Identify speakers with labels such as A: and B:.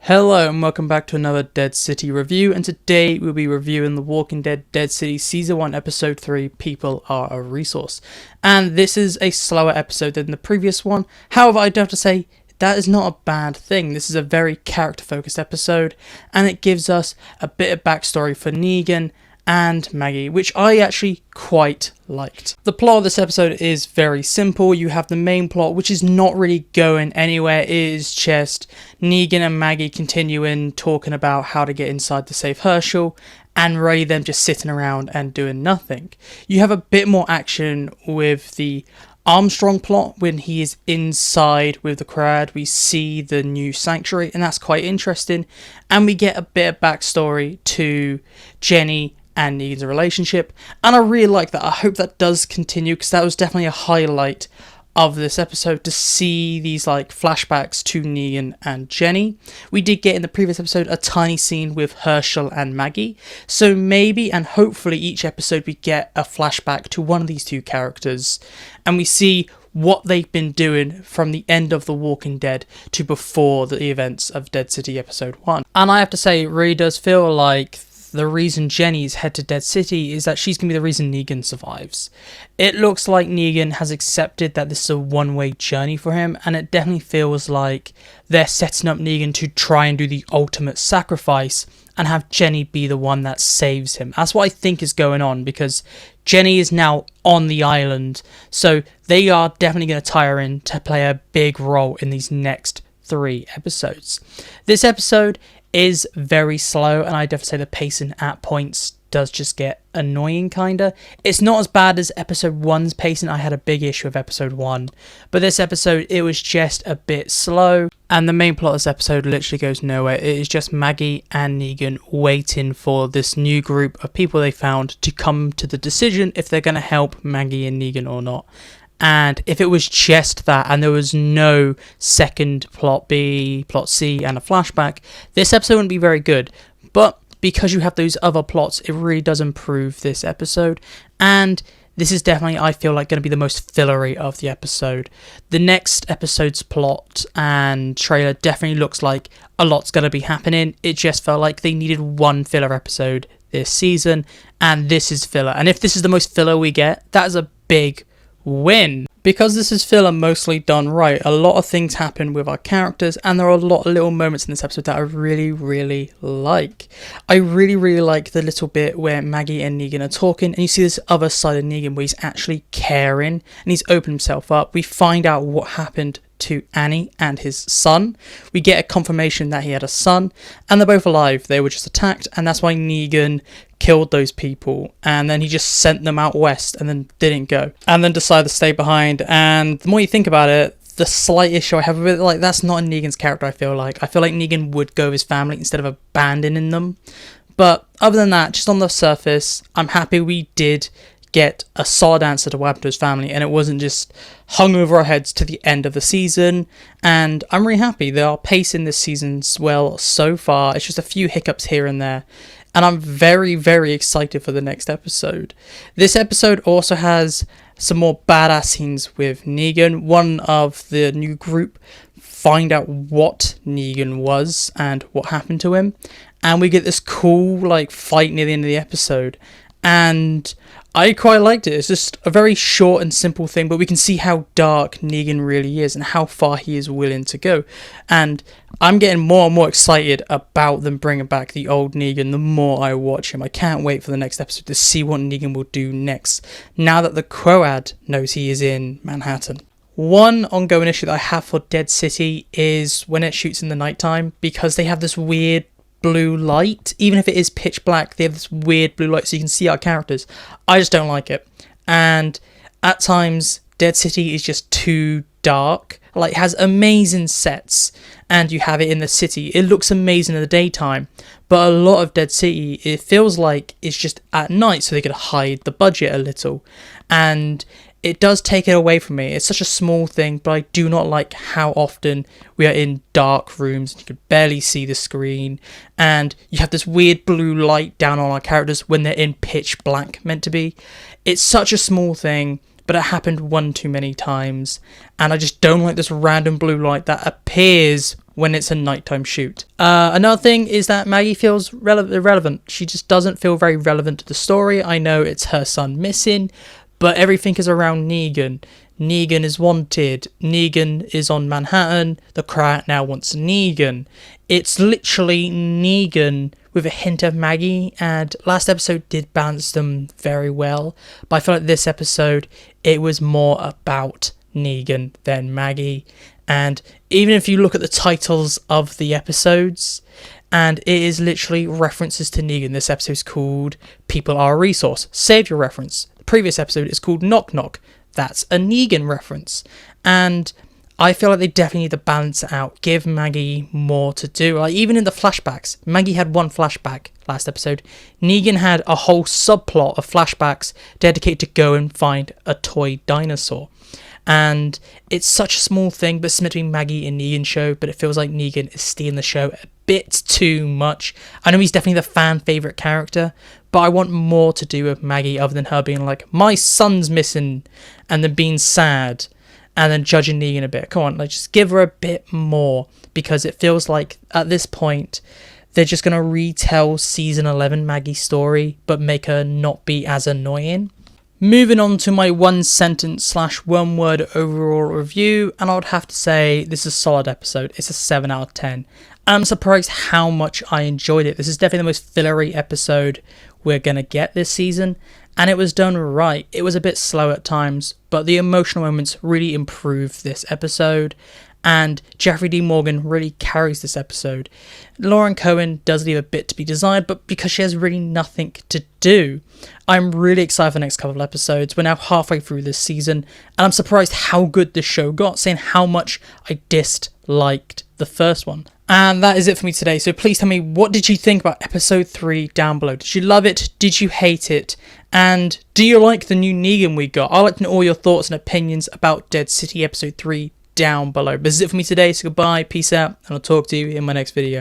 A: Hello and welcome back to another Dead City review, and today we'll be reviewing The Walking Dead Dead City Season 1 Episode 3, People Are a Resource. And this is a slower episode than the previous one, however I do have to say, that is not a bad thing. This is a very character-focused episode, and it gives us a bit of backstory for Negan and Maggie, which I actually quite liked. The plot of this episode is very simple. You have the main plot, which is not really going anywhere. It is just Negan and Maggie continuing talking about how to get inside to save Hershel, and really them just sitting around and doing nothing. You have a bit more action with the Armstrong plot when he is inside with the crowd. We see the new sanctuary, and that's quite interesting. And we get a bit of backstory to Jenny and Negan's relationship, and I really like that. I hope that does continue, because that was definitely a highlight of this episode, to see these like flashbacks to Negan and Jenny. We did get in the previous episode a tiny scene with Hershel and Maggie, so maybe and hopefully each episode we get a flashback to one of these two characters, and we see what they've been doing from the end of The Walking Dead to before the events of Dead City Episode 1. And I have to say, it really does feel like the reason Jenny's head to Dead City is that she's going to be the reason Negan survives. It looks like Negan has accepted that this is a one-way journey for him, and it definitely feels like they're setting up Negan to try and do the ultimate sacrifice and have Jenny be the one that saves him. That's what I think is going on, because Jenny is now on the island, so they are definitely going to tie her in to play a big role in these next 3 episodes. This episode is very slow, and I definitely say the pacing at points does just get annoying, kinda. It's not as bad as episode 1's pacing. I had a big issue with episode 1, but this episode, it was just a bit slow, and the main plot of this episode literally goes nowhere. It is just Maggie and Negan waiting for this new group of people they found to come to the decision if they're going to help Maggie and Negan or not. And if it was just that, and there was no second plot B, plot C, and a flashback, this episode wouldn't be very good. But because you have those other plots, it really does improve this episode. And this is definitely, I feel like, going to be the most fillery of the episode. The next episode's plot and trailer definitely looks like a lot's going to be happening. It just felt like they needed one filler episode this season, and this is filler. And if this is the most filler we get, that is a big win. Because this is filler mostly done right, a lot of things happen with our characters, and there are a lot of little moments in this episode that I really like. I really like the little bit where Maggie and Negan are talking, and you see this other side of Negan where he's actually caring and he's opened himself up. We find out what happened to Annie and his son. We get a confirmation that he had a son, and they're both alive. They were just attacked, and that's why Negan killed those people, and then he just sent them out west and then didn't go, and then decided to stay behind. And the more you think about it, the slight issue I have with it, like, that's not in Negan's character. I feel like Negan would go with his family instead of abandoning them. But other than that, just on the surface, I'm happy we did get a solid answer to what happened to his family, and it wasn't just hung over our heads to the end of the season. And I'm really happy. They are pacing this season well so far. It's just a few hiccups here and there, and I'm very excited for the next episode. This episode also has some more badass scenes with Negan. One of the new group find out what Negan was and what happened to him, and we get this cool like fight near the end of the episode, and I quite liked it. It's just a very short and simple thing, but we can see how dark Negan really is and how far he is willing to go. And I'm getting more and more excited about them bringing back the old Negan the more I watch him. I can't wait for the next episode to see what Negan will do next, now that the Croat knows he is in Manhattan. One ongoing issue that I have for Dead City is when it shoots in the nighttime, because they have this weird blue light. Even if it is pitch black, they have this weird blue light so you can see our characters. I just don't like it, and at times Dead City is just too dark. Like, it has amazing sets, and you have it in the city, it looks amazing in the daytime, but a lot of Dead City, it feels like it's just at night so they could hide the budget a little, and it does take it away from me. It's such a small thing, but I do not like how often we are in dark rooms and you can barely see the screen, and you have this weird blue light down on our characters when they're in pitch black, meant to be. It's such a small thing, but it happened one too many times, and I just don't like this random blue light that appears when it's a nighttime shoot. Another thing is that Maggie feels irrelevant. She just doesn't feel very relevant to the story. I know it's her son missing, but everything is around Negan. Negan is wanted. Negan is on Manhattan. The crowd now wants Negan. It's literally Negan with a hint of Maggie, and last episode did balance them very well. But I feel like this episode, it was more about Negan than Maggie. And even if you look at the titles of the episodes, and it is literally references to Negan. This episode is called People Are a Resource. Save your reference. The previous episode is called Knock Knock. That's a Negan reference. And I feel like they definitely need to balance it out. Give Maggie more to do. Like, even in the flashbacks, Maggie had one flashback last episode. Negan had a whole subplot of flashbacks dedicated to go and find a toy dinosaur. And it's such a small thing, but it's meant to be Maggie and Negan show, but it feels like Negan is stealing the show a bit too much. I know he's definitely the fan favourite character, but I want more to do with Maggie other than her being like, my son's missing, and then being sad, and then judging Negan a bit. Come on, like, just give her a bit more, because it feels like at this point they're just going to retell season 11 Maggie's story, but make her not be as annoying. Moving on to my one sentence / one word overall review, and I would have to say this is a solid episode. It's a 7 out of 10. I'm surprised how much I enjoyed it. This is definitely the most fillery episode we're going to get this season, and it was done right. It was a bit slow at times, but the emotional moments really improved this episode, and Jeffrey D. Morgan really carries this episode. Lauren Cohen does leave a bit to be desired, but because she has really nothing to do. I'm really excited for the next couple of episodes. We're now halfway through this season, and I'm surprised how good this show got, seeing how much I disliked the first one. And that is it for me today. So please tell me, what did you think about episode 3 down below? Did you love it? Did you hate it? And do you like the new Negan we got? I'd like to know all your thoughts and opinions about Dead City episode 3 down below. But this is it for me today. So goodbye, peace out, and I'll talk to you in my next video.